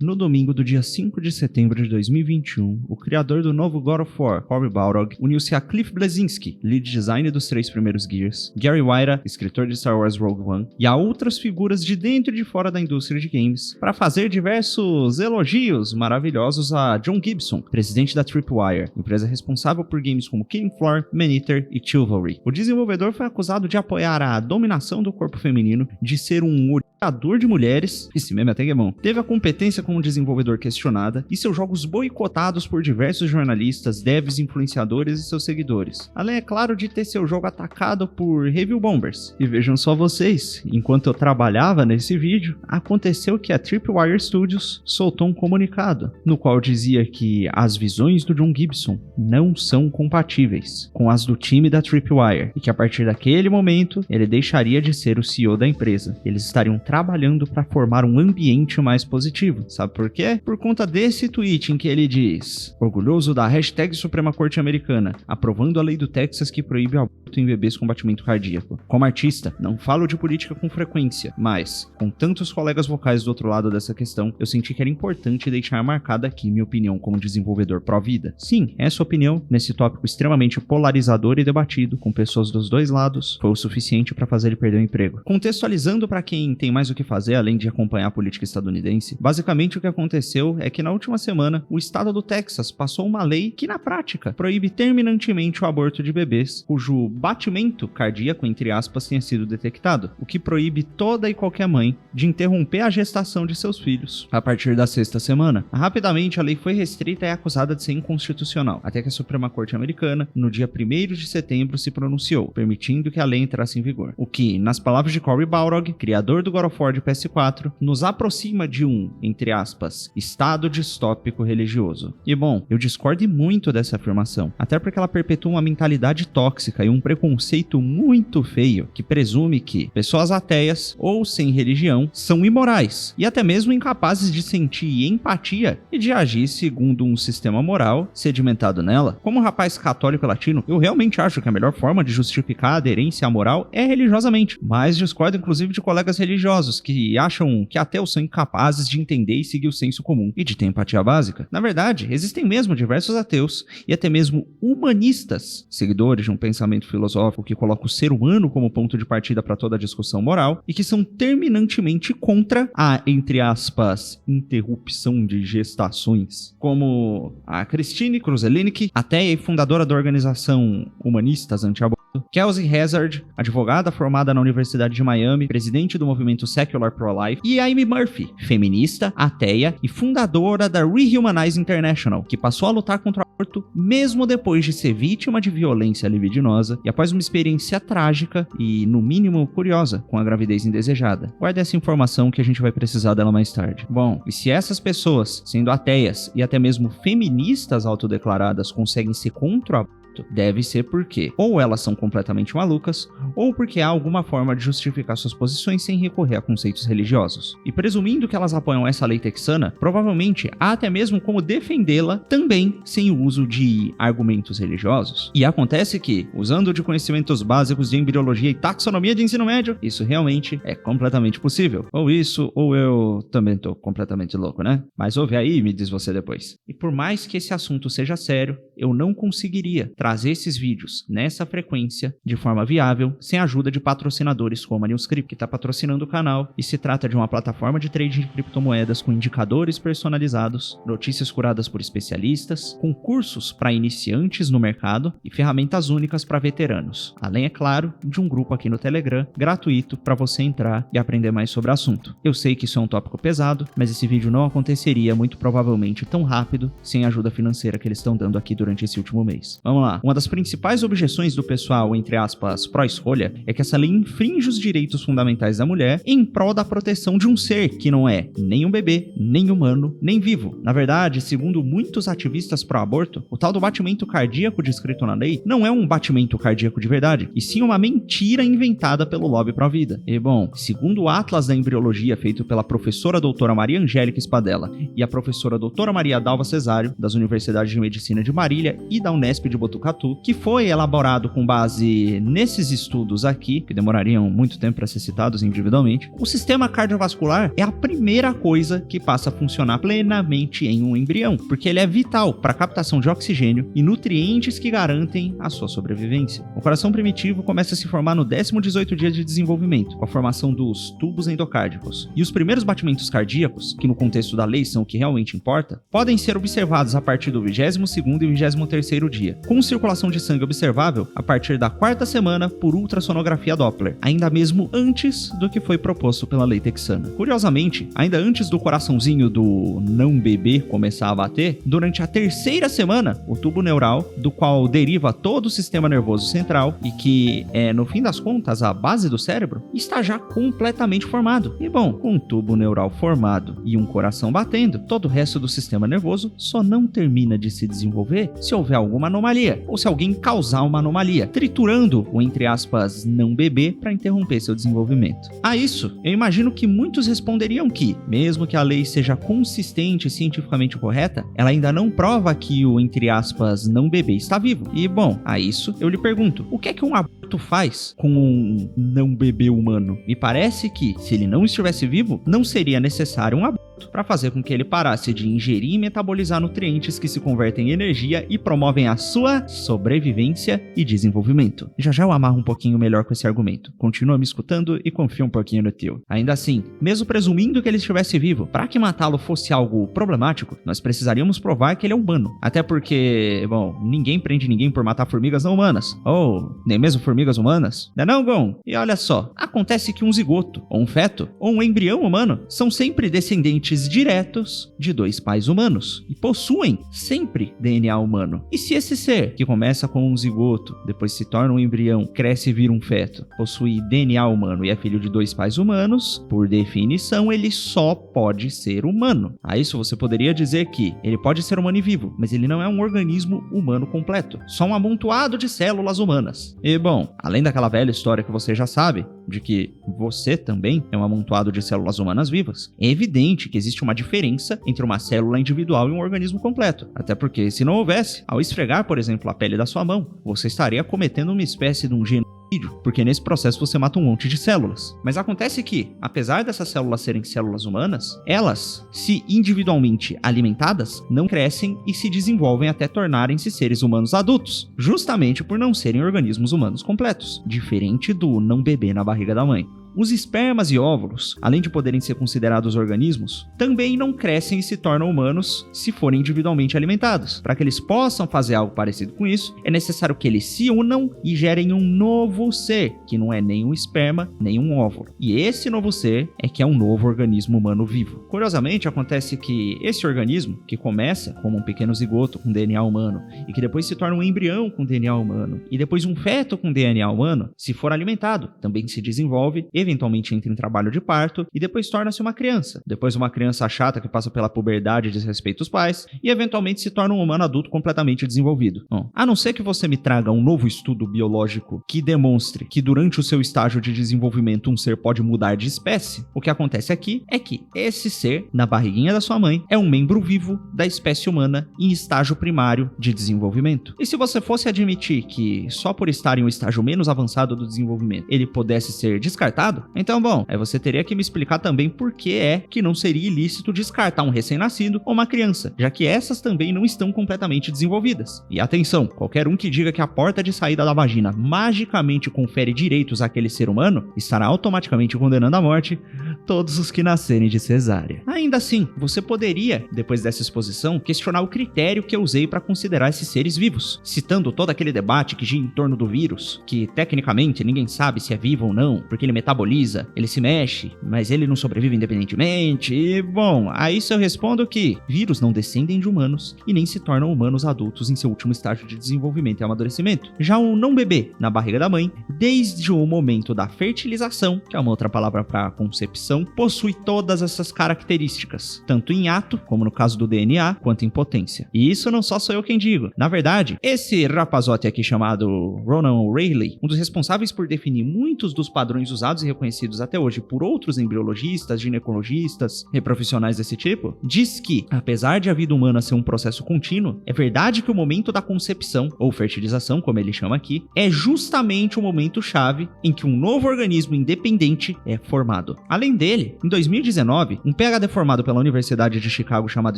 No domingo do dia 5 de setembro de 2021, o criador do novo God of War, Cory Balrog, uniu-se a Cliff Bleszinski, lead design dos 3 primeiros Gears, Gary Whitta, escritor de Star Wars Rogue One, e a outras figuras de dentro e de fora da indústria de games, para fazer diversos elogios maravilhosos a John Gibson, presidente da Tripwire, empresa responsável por games como Killing Floor, Maneater e Chivalry. O desenvolvedor foi acusado de apoiar a dominação do corpo feminino, de ser um odiador de mulheres, esse meme até que é bom, teve a competência como desenvolvedor questionada e seus jogos boicotados por diversos jornalistas, devs, influenciadores e seus seguidores. Além, é claro, de ter seu jogo atacado por review bombers. E vejam só vocês, enquanto eu trabalhava nesse vídeo, aconteceu que a Tripwire Studios soltou um comunicado, no qual dizia que as visões do John Gibson não são compatíveis com as do time da Tripwire, e que a partir daquele momento, ele deixaria de ser o CEO da empresa. Eles estariam trabalhando para formar um ambiente mais positivo. Sabe por quê? Por conta desse tweet em que ele diz: orgulhoso da hashtag Suprema Corte Americana, aprovando a lei do Texas que proíbe o aborto em bebês com batimento cardíaco. Como artista, não falo de política com frequência, mas, com tantos colegas vocais do outro lado dessa questão, eu senti que era importante deixar marcada aqui minha opinião como desenvolvedor pró-vida. Sim, essa opinião, nesse tópico extremamente polarizador e debatido, com pessoas dos dois lados, foi o suficiente para fazer ele perder o emprego. Contextualizando para quem tem mais o que fazer além de acompanhar a política estadunidense, basicamente o que aconteceu é que na última semana, o estado do Texas passou uma lei que na prática proíbe terminantemente o aborto de bebês cujo batimento cardíaco, entre aspas, tenha sido detectado, o que proíbe toda e qualquer mãe de interromper a gestação de seus filhos a partir da 6ª semana. Rapidamente, a lei foi restrita e acusada de ser inconstitucional, até que a Suprema Corte Americana, no dia 1º de setembro, se pronunciou, permitindo que a lei entrasse em vigor. O que, nas palavras de Cory Balrog, criador do God of War de PS4, nos aproxima de um, entre aspas, estado distópico religioso. E bom, eu discordo muito dessa afirmação, até porque ela perpetua uma mentalidade tóxica e um preconceito muito feio, que presume que pessoas ateias ou sem religião são imorais e até mesmo incapazes de sentir empatia e de agir segundo um sistema moral sedimentado nela. Como rapaz católico latino, eu realmente acho que a melhor forma de justificar a aderência à moral é religiosamente, mas discordo inclusive de colegas religiosos que acham que ateus são incapazes de entender e seguir o senso comum e de ter empatia básica. Na verdade, existem mesmo diversos ateus e até mesmo humanistas, seguidores de um pensamento filosófico que coloca o ser humano como ponto de partida para toda a discussão moral e que são terminantemente contra a, entre aspas, interrupção de gestações, como a Christine Kruszelnick, ateia e fundadora da organização Humanistas Anti-Aborto, Kelsey Hazard, advogada formada na Universidade de Miami, presidente do movimento Secular Pro-Life, e Amy Murphy, feminista, ateia e fundadora da Rehumanize International, que passou a lutar contra o aborto mesmo depois de ser vítima de violência libidinosa e após uma experiência trágica e, no mínimo, curiosa com a gravidez indesejada. Guarde essa informação que a gente vai precisar dela mais tarde. Bom, e se essas pessoas, sendo ateias e até mesmo feministas autodeclaradas, conseguem ser contra o aborto, deve ser porque ou elas são completamente malucas, ou porque há alguma forma de justificar suas posições sem recorrer a conceitos religiosos. E presumindo que elas apoiam essa lei texana, provavelmente há até mesmo como defendê-la também sem o uso de argumentos religiosos. E acontece que, usando de conhecimentos básicos de embriologia e taxonomia de ensino médio, isso realmente é completamente possível. Ou isso, ou eu também tô completamente louco, né? Mas ouve aí e me diz você depois. E por mais que esse assunto seja sério, eu não conseguiria trazer esses vídeos nessa frequência de forma viável sem a ajuda de patrocinadores como a Newscript, que está patrocinando o canal, e se trata de uma plataforma de trading de criptomoedas com indicadores personalizados, notícias curadas por especialistas, concursos para iniciantes no mercado e ferramentas únicas para veteranos, além, é claro, de um grupo aqui no Telegram gratuito para você entrar e aprender mais sobre o assunto. Eu sei que isso é um tópico pesado, mas esse vídeo não aconteceria muito provavelmente tão rápido sem a ajuda financeira que eles estão dando aqui durante esse último mês. Vamos lá. Uma das principais objeções do pessoal, entre aspas, pró-escolha, é que essa lei infringe os direitos fundamentais da mulher em prol da proteção de um ser que não é nem um bebê, nem humano, nem vivo. Na verdade, segundo muitos ativistas pró-aborto, o tal do batimento cardíaco descrito na lei não é um batimento cardíaco de verdade, e sim uma mentira inventada pelo lobby pró-vida. E bom, segundo o Atlas da Embriologia feito pela professora doutora Maria Angélica Spadella e a professora doutora Maria Dalva Cesário, das Universidades de Medicina de Marília e da Unesp de Botucatu, do Catu, que foi elaborado com base nesses estudos aqui, que demorariam muito tempo para ser citados individualmente. O sistema cardiovascular é a primeira coisa que passa a funcionar plenamente em um embrião, porque ele é vital para a captação de oxigênio e nutrientes que garantem a sua sobrevivência. O coração primitivo começa a se formar no 18º dia de desenvolvimento, com a formação dos tubos endocárdicos. E os primeiros batimentos cardíacos, que no contexto da lei são o que realmente importa, podem ser observados a partir do 22º e 23º dia, com circulação de sangue observável a partir da 4ª semana por ultrassonografia Doppler, ainda mesmo antes do que foi proposto pela lei texana. Curiosamente, ainda antes do coraçãozinho do não bebê começar a bater, durante a 3ª semana, o tubo neural, do qual deriva todo o sistema nervoso central e que é, no fim das contas, a base do cérebro, está já completamente formado. E bom, com um tubo neural formado e um coração batendo, todo o resto do sistema nervoso só não termina de se desenvolver se houver alguma anomalia, ou se alguém causar uma anomalia, triturando o, entre aspas, não bebê para interromper seu desenvolvimento. A isso, eu imagino que muitos responderiam que, mesmo que a lei seja consistente e cientificamente correta, ela ainda não prova que o, entre aspas, não bebê está vivo. E bom, a isso eu lhe pergunto, o que é que um aborto faz com um não bebê humano? Me parece que, se ele não estivesse vivo, não seria necessário um aborto para fazer com que ele parasse de ingerir e metabolizar nutrientes que se convertem em energia e promovem a sua sobrevivência e desenvolvimento. Já já eu amarro um pouquinho melhor com esse argumento. Continua me escutando e confia um pouquinho no teu. Ainda assim, mesmo presumindo que ele estivesse vivo, para que matá-lo fosse algo problemático, nós precisaríamos provar que ele é humano. Até porque, bom, ninguém prende ninguém por matar formigas não humanas. Ou nem mesmo formigas humanas. Não é não, Gon? E olha só, acontece que um zigoto, ou um feto, ou um embrião humano são sempre descendentes diretos de dois pais humanos e possuem sempre DNA humano. E se esse ser, que começa com um zigoto, depois se torna um embrião, cresce e vira um feto, possui DNA humano e é filho de dois pais humanos, por definição ele só pode ser humano. A isso você poderia dizer que ele pode ser humano e vivo, mas ele não é um organismo humano completo, só um amontoado de células humanas. E bom, além daquela velha história que você já sabe, de que você também é um amontoado de células humanas vivas, é evidente que existe uma diferença entre uma célula individual e um organismo completo. Até porque, se não houvesse, ao esfregar, por exemplo, a pele da sua mão, você estaria cometendo uma espécie de um genocídio, porque nesse processo você mata um monte de células. Mas acontece que, apesar dessas células serem células humanas, elas, se individualmente alimentadas, não crescem e se desenvolvem até tornarem-se seres humanos adultos, justamente por não serem organismos humanos completos, diferente do não bebê na barriga da mãe. Os espermas e óvulos, além de poderem ser considerados organismos, também não crescem e se tornam humanos se forem individualmente alimentados. Para que eles possam fazer algo parecido com isso, é necessário que eles se unam e gerem um novo ser, que não é nem um esperma, nem um óvulo. E esse novo ser é que é um novo organismo humano vivo. Curiosamente, acontece que esse organismo, que começa como um pequeno zigoto com DNA humano, e que depois se torna um embrião com DNA humano, e depois um feto com DNA humano, se for alimentado, também se desenvolve, eventualmente entra em trabalho de parto e depois torna-se uma criança. Depois uma criança chata que passa pela puberdade e desrespeita os pais e eventualmente se torna um humano adulto completamente desenvolvido. Bom, a não ser que você me traga um novo estudo biológico que demonstre que durante o seu estágio de desenvolvimento um ser pode mudar de espécie, o que acontece aqui é que esse ser, na barriguinha da sua mãe, é um membro vivo da espécie humana em estágio primário de desenvolvimento. E se você fosse admitir que só por estar em um estágio menos avançado do desenvolvimento ele pudesse ser descartado, então, bom, aí você teria que me explicar também por que é que não seria ilícito descartar um recém-nascido ou uma criança, já que essas também não estão completamente desenvolvidas. E atenção, qualquer um que diga que a porta de saída da vagina magicamente confere direitos àquele ser humano, estará automaticamente condenando à morte todos os que nascerem de cesárea. Ainda assim, você poderia, depois dessa exposição, questionar o critério que eu usei para considerar esses seres vivos, citando todo aquele debate que gira em torno do vírus, que tecnicamente ninguém sabe se é vivo ou não, porque ele metaboliza, ele se mexe, mas ele não sobrevive independentemente. E, bom, a isso eu respondo que vírus não descendem de humanos e nem se tornam humanos adultos em seu último estágio de desenvolvimento e amadurecimento. Já um não bebê na barriga da mãe, desde o momento da fertilização, que é uma outra palavra para concepção, concepção possui todas essas características, tanto em ato, como no caso do DNA, quanto em potência. E isso não só sou eu quem digo. Na verdade, esse rapazote aqui chamado Ronan O'Reilly, um dos responsáveis por definir muitos dos padrões usados e reconhecidos até hoje por outros embriologistas, ginecologistas e profissionais desse tipo, diz que, apesar de a vida humana ser um processo contínuo, é verdade que o momento da concepção, ou fertilização, como ele chama aqui, é justamente o momento-chave em que um novo organismo independente é formado. Além dele, em 2019, um PhD formado pela Universidade de Chicago chamado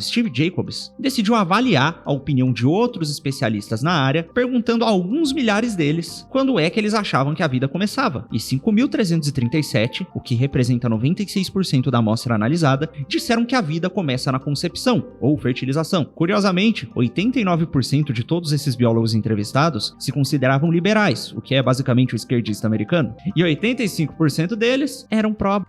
Steve Jacobs decidiu avaliar a opinião de outros especialistas na área, perguntando a alguns milhares deles quando é que eles achavam que a vida começava. E 5.337, o que representa 96% da amostra analisada, disseram que a vida começa na concepção, ou fertilização. Curiosamente, 89% de todos esses biólogos entrevistados se consideravam liberais, o que é basicamente o esquerdista americano, e 85% deles eram pró,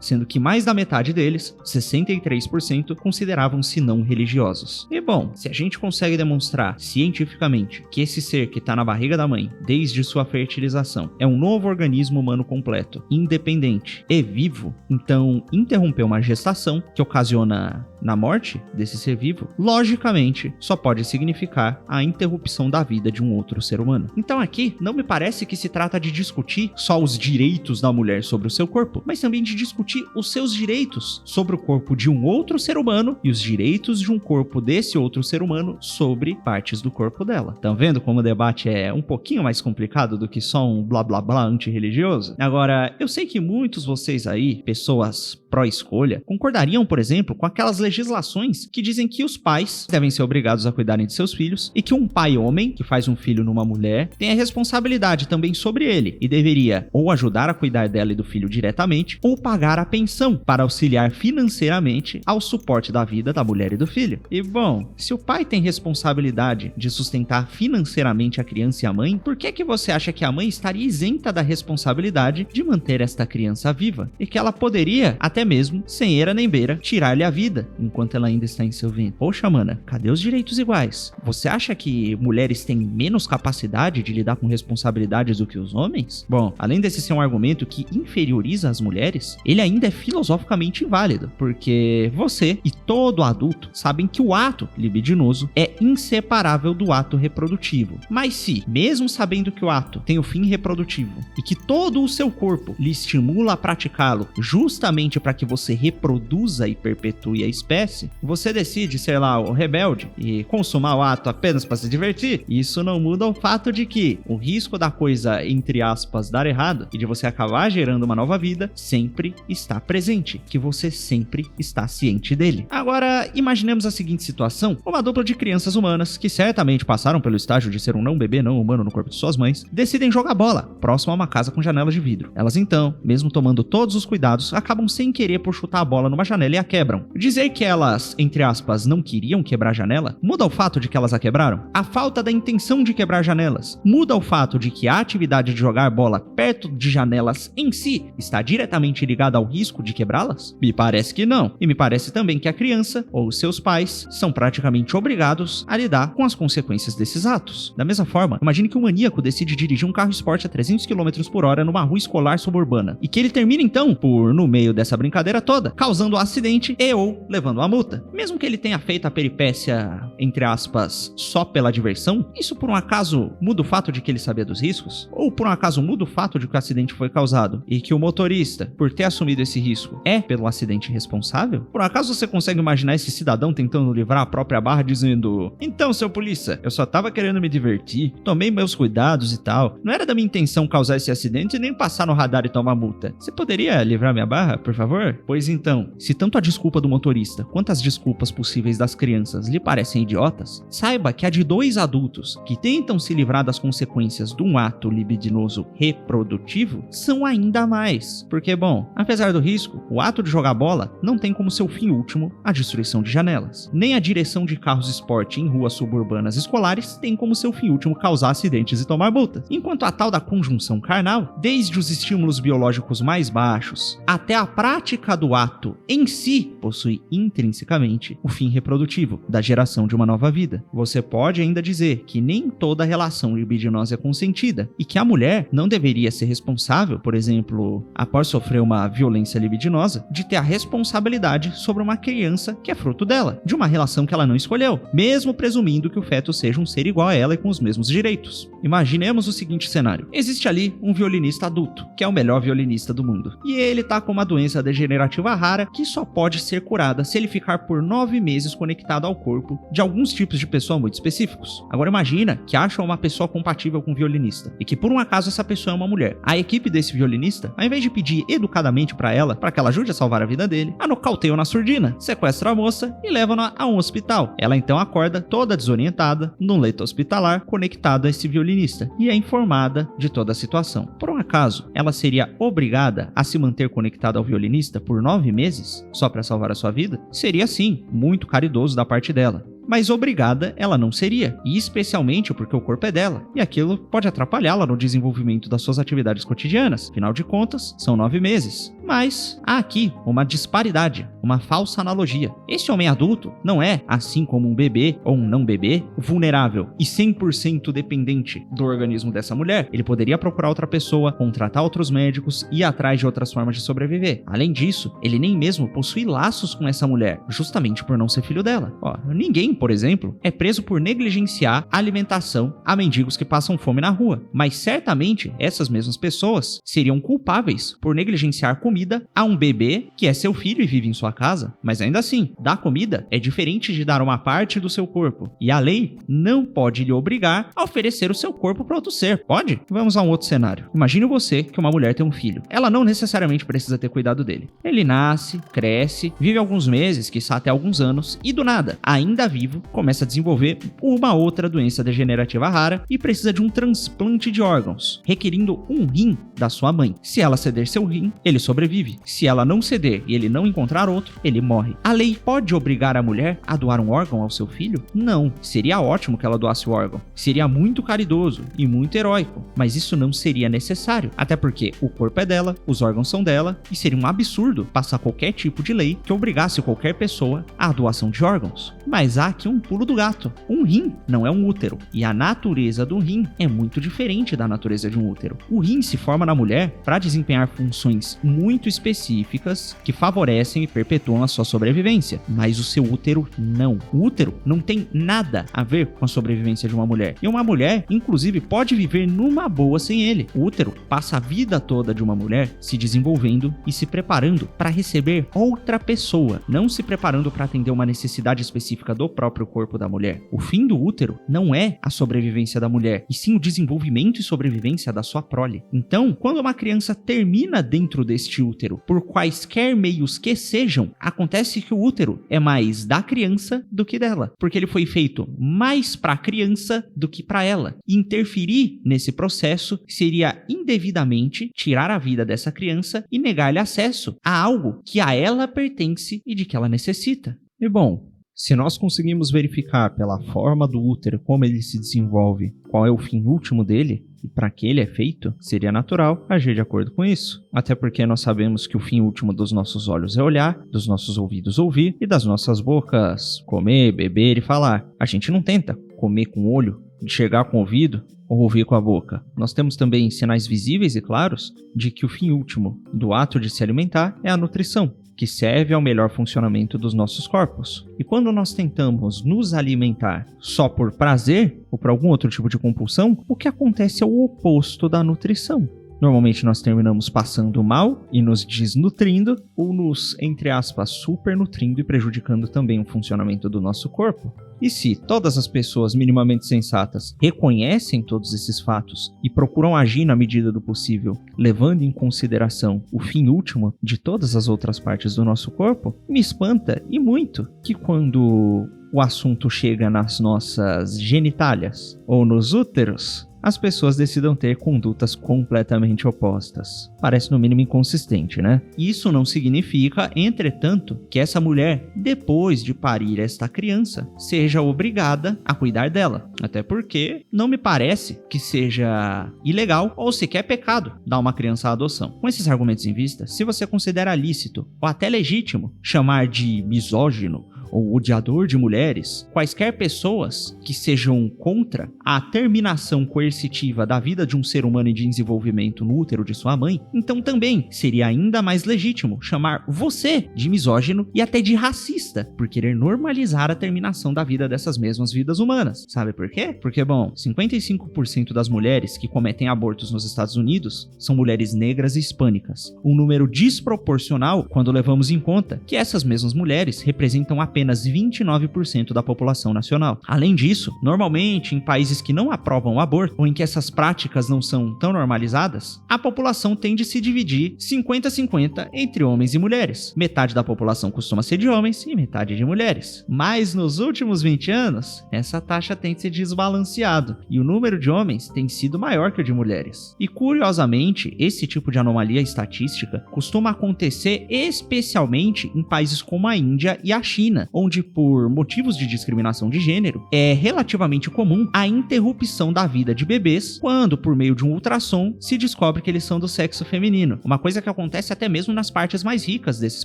sendo que mais da metade deles, 63%, consideravam-se não religiosos. E bom, se a gente consegue demonstrar cientificamente que esse ser que está na barriga da mãe, desde sua fertilização, é um novo organismo humano completo, independente e vivo, então interromper uma gestação que ocasiona na morte desse ser vivo, logicamente, só pode significar a interrupção da vida de um outro ser humano. Então aqui, não me parece que se trata de discutir só os direitos da mulher sobre o seu corpo, mas também de discutir os seus direitos sobre o corpo de um outro ser humano e os direitos de um corpo desse outro ser humano sobre partes do corpo dela. Estão vendo como o debate é um pouquinho mais complicado do que só um blá blá blá antirreligioso? Agora, eu sei que muitos de vocês aí, pessoas pró-escolha, concordariam, por exemplo, com aquelas legislações que dizem que os pais devem ser obrigados a cuidarem de seus filhos e que um pai homem, que faz um filho numa mulher, tem a responsabilidade também sobre ele e deveria ou ajudar a cuidar dela e do filho diretamente ou pagar a pensão para auxiliar financeiramente ao suporte da vida da mulher e do filho. E bom, se o pai tem responsabilidade de sustentar financeiramente a criança e a mãe, por que você acha que a mãe estaria isenta da responsabilidade de manter esta criança viva? E que ela poderia, até mesmo, sem eira nem beira, tirar-lhe a vida enquanto ela ainda está em seu ventre? Poxa, mana, cadê os direitos iguais? Você acha que mulheres têm menos capacidade de lidar com responsabilidades do que os homens? Bom, além desse ser um argumento que inferioriza as mulheres, ele ainda é filosoficamente inválido, porque você e todo adulto sabem que o ato libidinoso é inseparável do ato reprodutivo. Mas se, mesmo sabendo que o ato tem o fim reprodutivo e que todo o seu corpo lhe estimula a praticá-lo justamente para que você reproduza e perpetue a espécie, você decide ser lá o rebelde e consumar o ato apenas para se divertir, isso não muda o fato de que o risco da coisa, entre aspas, dar errado e de você acabar gerando uma nova vida sempre está presente, que você sempre está ciente dele. Agora, imaginemos a seguinte situação: uma dupla de crianças humanas que certamente passaram pelo estágio de ser um não bebê não humano no corpo de suas mães, decidem jogar bola próximo a uma casa com janelas de vidro. Elas então, mesmo tomando todos os cuidados, acabam sem querer por chutar a bola numa janela e a quebram. Dizer que elas, entre aspas, não queriam quebrar a janela, muda o fato de que elas a quebraram? A falta da intenção de quebrar janelas muda o fato de que a atividade de jogar bola perto de janelas em si está diretamente ligada ao risco de quebrá-las? Me parece que não. E me parece também que a criança ou seus pais são praticamente obrigados a lidar com as consequências desses atos. Da mesma forma, imagine que um maníaco decide dirigir um carro esporte a 300 km por hora numa rua escolar suburbana e que ele termina então por, no meio dessa brincadeira toda, causando um acidente e ou levando uma multa. Mesmo que ele tenha feito a peripécia, entre aspas, só pela diversão, isso por um acaso muda o fato de que ele sabia dos riscos? Ou por um acaso muda o fato de que o acidente foi causado e que o motorista, por ter assumido esse risco, é pelo acidente responsável? Por um acaso você consegue imaginar esse cidadão tentando livrar a própria barra dizendo: então, seu polícia, eu só tava querendo me divertir, tomei meus cuidados e tal, não era da minha intenção causar esse acidente nem passar no radar e tomar multa. Você poderia livrar minha barra, por favor? Pois então, se tanto a desculpa do motorista quanto as desculpas possíveis das crianças lhe parecem idiotas, saiba que a de dois adultos que tentam se livrar das consequências de um ato libidinoso reprodutivo são ainda mais. Porque, bom, apesar do risco, o ato de jogar bola não tem como seu fim último a destruição de janelas. Nem a direção de carros esporte em ruas suburbanas escolares tem como seu fim último causar acidentes e tomar multas. Enquanto a tal da conjunção carnal, desde os estímulos biológicos mais baixos até a prática prática do ato em si possui intrinsecamente o fim reprodutivo da geração de uma nova vida. Você pode ainda dizer que nem toda relação libidinosa é consentida e que a mulher não deveria ser responsável, por exemplo, após sofrer uma violência libidinosa, de ter a responsabilidade sobre uma criança que é fruto dela, de uma relação que ela não escolheu, mesmo presumindo que o feto seja um ser igual a ela e com os mesmos direitos. Imaginemos o seguinte cenário. Existe ali um violinista adulto, que é o melhor violinista do mundo, e ele tá com uma doença degenerativa rara que só pode ser curada se ele ficar por 9 meses conectado ao corpo de alguns tipos de pessoa muito específicos. Agora imagina que acham uma pessoa compatível com o violinista e que por um acaso essa pessoa é uma mulher. A equipe desse violinista, ao invés de pedir educadamente pra ela, para que ela ajude a salvar a vida dele, a nocauteia na surdina, sequestra a moça e leva-na a um hospital. Ela então acorda toda desorientada num leito hospitalar conectada a esse violinista e é informada de toda a situação. Por um acaso, ela seria obrigada a se manter conectada ao violinista por 9 meses só para salvar a sua vida? Seria sim, muito caridoso da parte dela. Mas obrigada ela não seria, e especialmente porque o corpo é dela, e aquilo pode atrapalhá-la no desenvolvimento das suas atividades cotidianas. Afinal de contas, são 9 meses. Mas há aqui uma disparidade, uma falsa analogia. Esse homem adulto não é, assim como um bebê ou um não bebê, vulnerável e 100% dependente do organismo dessa mulher. Ele poderia procurar outra pessoa, contratar outros médicos e ir atrás de outras formas de sobreviver. Além disso, ele nem mesmo possui laços com essa mulher, justamente por não ser filho dela. Ninguém, por exemplo, é preso por negligenciar a alimentação a mendigos que passam fome na rua. Mas certamente essas mesmas pessoas seriam culpáveis por negligenciar comida a um bebê que é seu filho e vive em sua casa. Mas ainda assim, dar comida é diferente de dar uma parte do seu corpo. E a lei não pode lhe obrigar a oferecer o seu corpo para outro ser. Pode? Vamos a um outro cenário. Imagine você que uma mulher tem um filho. Ela não necessariamente precisa ter cuidado dele. Ele nasce, cresce, vive alguns meses, quiçá até alguns anos, e do nada, ainda vivo, começa a desenvolver uma outra doença degenerativa rara e precisa de um transplante de órgãos, requerindo um rim da sua mãe. Se ela ceder seu rim, ele sobrevive. Se ela não ceder e ele não encontrar outro, ele morre. A lei pode obrigar a mulher a doar um órgão ao seu filho? Não. Seria ótimo que ela doasse o órgão. Seria muito caridoso e muito heróico, mas isso não seria necessário, até porque o corpo é dela, os órgãos são dela, e seria um absurdo passar qualquer tipo de lei que obrigasse qualquer pessoa à doação de órgãos. Mas há aqui um pulo do gato. Um rim não é um útero, e a natureza do rim é muito diferente da natureza de um útero. O rim se forma na mulher para desempenhar funções muito específicas que favorecem e perpetuam a sua sobrevivência, mas o seu útero não. O útero não tem nada a ver com a sobrevivência de uma mulher, e uma mulher, inclusive, pode viver numa boa sem ele. O útero passa a vida toda de uma mulher se desenvolvendo e se preparando para receber outra pessoa, não se preparando para atender uma necessidade específica do próprio corpo da mulher. O fim do útero não é a sobrevivência da mulher, e sim o desenvolvimento e sobrevivência da sua prole. Então, quando uma criança termina dentro deste útero, por quaisquer meios que sejam, acontece que o útero é mais da criança do que dela, porque ele foi feito mais para a criança do que para ela. Interferir nesse processo seria indevidamente tirar a vida dessa criança e negar-lhe acesso a algo que a ela pertence e de que ela necessita. E bom, se nós conseguimos verificar pela forma do útero como ele se desenvolve, qual é o fim último dele e para que ele é feito, seria natural agir de acordo com isso. Até porque nós sabemos que o fim último dos nossos olhos é olhar, dos nossos ouvidos ouvir e das nossas bocas comer, beber e falar. A gente não tenta comer com o olho, enxergar com o ouvido ou ouvir com a boca. Nós temos também sinais visíveis e claros de que o fim último do ato de se alimentar é a nutrição, que serve ao melhor funcionamento dos nossos corpos. E quando nós tentamos nos alimentar só por prazer ou por algum outro tipo de compulsão, o que acontece é o oposto da nutrição. Normalmente nós terminamos passando mal e nos desnutrindo ou nos, entre aspas, supernutrindo e prejudicando também o funcionamento do nosso corpo. E se todas as pessoas minimamente sensatas reconhecem todos esses fatos e procuram agir na medida do possível, levando em consideração o fim último de todas as outras partes do nosso corpo, me espanta e muito que quando o assunto chega nas nossas genitálias ou nos úteros, as pessoas decidam ter condutas completamente opostas. Parece no mínimo inconsistente, né? Isso não significa, entretanto, que essa mulher, depois de parir esta criança, seja obrigada a cuidar dela. Até porque não me parece que seja ilegal ou sequer pecado dar uma criança à adoção. Com esses argumentos em vista, se você considera lícito ou até legítimo chamar de misógino ou odiador de mulheres, quaisquer pessoas que sejam contra a terminação coercitiva da vida de um ser humano em desenvolvimento no útero de sua mãe, então também seria ainda mais legítimo chamar você de misógino e até de racista por querer normalizar a terminação da vida dessas mesmas vidas humanas. Sabe por quê? Porque, bom, 55% das mulheres que cometem abortos nos Estados Unidos são mulheres negras e hispânicas, um número desproporcional quando levamos em conta que essas mesmas mulheres representam apenas 29% da população nacional. Além disso, normalmente em países que não aprovam o aborto ou em que essas práticas não são tão normalizadas, a população tende a se dividir 50-50 entre homens e mulheres. Metade da população costuma ser de homens e metade de mulheres. Mas nos últimos 20 anos, essa taxa tem se desbalanceado e o número de homens tem sido maior que o de mulheres. E curiosamente, esse tipo de anomalia estatística costuma acontecer especialmente em países como a Índia e a China, onde por motivos de discriminação de gênero, é relativamente comum a interrupção da vida de bebês quando, por meio de um ultrassom, se descobre que eles são do sexo feminino. Uma coisa que acontece até mesmo nas partes mais ricas desses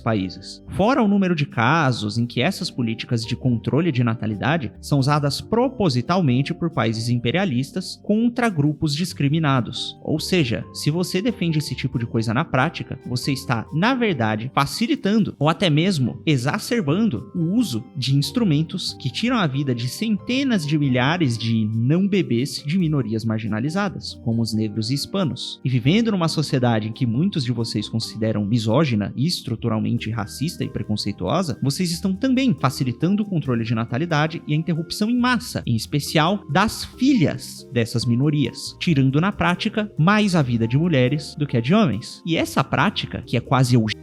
países. Fora o número de casos em que essas políticas de controle de natalidade são usadas propositalmente por países imperialistas contra grupos discriminados. Ou seja, se você defende esse tipo de coisa na prática, você está, na verdade, facilitando ou até mesmo exacerbando o uso de instrumentos que tiram a vida de centenas de milhares de não bebês de minorias marginalizadas, como os negros e hispanos. E vivendo numa sociedade em que muitos de vocês consideram misógina e estruturalmente racista e preconceituosa, vocês estão também facilitando o controle de natalidade e a interrupção em massa, em especial das filhas dessas minorias, tirando na prática mais a vida de mulheres do que a de homens. E essa prática, que é quase eugênica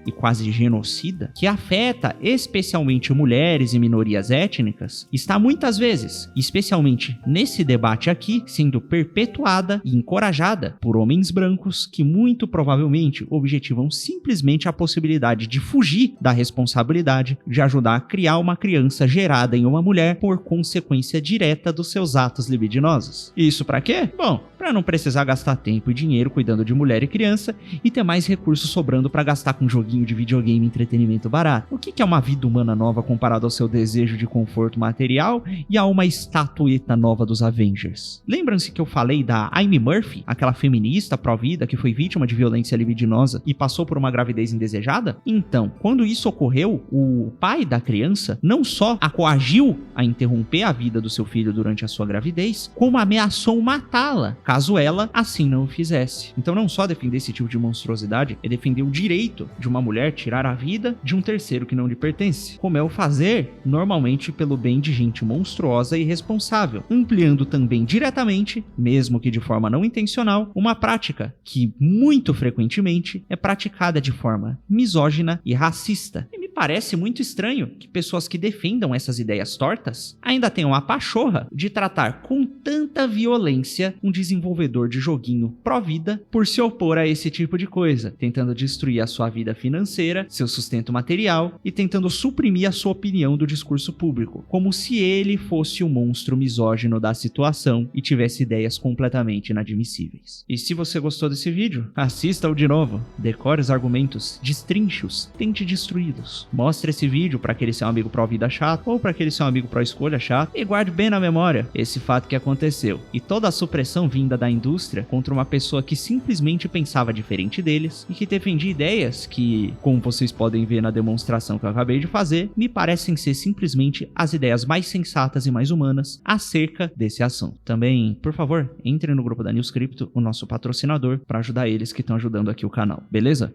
e quase genocida, que afeta especialmente mulheres e minorias étnicas, está muitas vezes, especialmente nesse debate aqui, sendo perpetuada e encorajada por homens brancos que muito provavelmente objetivam simplesmente a possibilidade de fugir da responsabilidade de ajudar a criar uma criança gerada em uma mulher por consequência direta dos seus atos libidinosos. E isso pra quê? Bom, pra não precisar gastar tempo e dinheiro cuidando de mulher e criança e ter mais recursos sobrando pra gastar com um joguinho de videogame e entretenimento barato. O que é uma vida humana nova comparado ao seu desejo de conforto material e a uma estatueta nova dos Avengers? Lembram-se que eu falei da Amy Murphy, aquela feminista pró-vida que foi vítima de violência libidinosa e passou por uma gravidez indesejada? Então, quando isso ocorreu, o pai da criança não só a coagiu a interromper a vida do seu filho durante a sua gravidez, como ameaçou matá-la, caso ela assim não o fizesse. Então não só defender esse tipo de monstruosidade, é defender o direito de uma mulher tirar a vida de um terceiro que não lhe pertence, como é o fazer normalmente pelo bem de gente monstruosa e irresponsável, ampliando também diretamente, mesmo que de forma não intencional, uma prática que muito frequentemente é praticada de forma misógina e racista. E me parece muito estranho que pessoas que defendam essas ideias tortas ainda tenham a pachorra de tratar com tanta violência um desenvolvedor de joguinho pró-vida por se opor a esse tipo de coisa, tentando destruir a sua vida financeira, seu sustento material e tentando suprimir a sua opinião do discurso público, como se ele fosse o monstro misógino da situação e tivesse ideias completamente inadmissíveis. E se você gostou desse vídeo, assista-o de novo, decore os argumentos, destrinche-os, tente destruí-los. Mostre esse vídeo para aquele seu amigo pró-vida chato ou para aquele seu amigo pró-escolha chato e guarde bem na memória esse fato que aconteceu e toda a supressão vinda da indústria contra uma pessoa que simplesmente pensava diferente deles e que defendia ideias que, como vocês podem ver na demonstração que eu acabei de fazer, me parecem ser simplesmente as ideias mais sensatas e mais humanas acerca desse assunto. Também, por favor, entre no grupo da News Crypto, o nosso patrocinador, para ajudar eles que estão ajudando aqui o canal, beleza?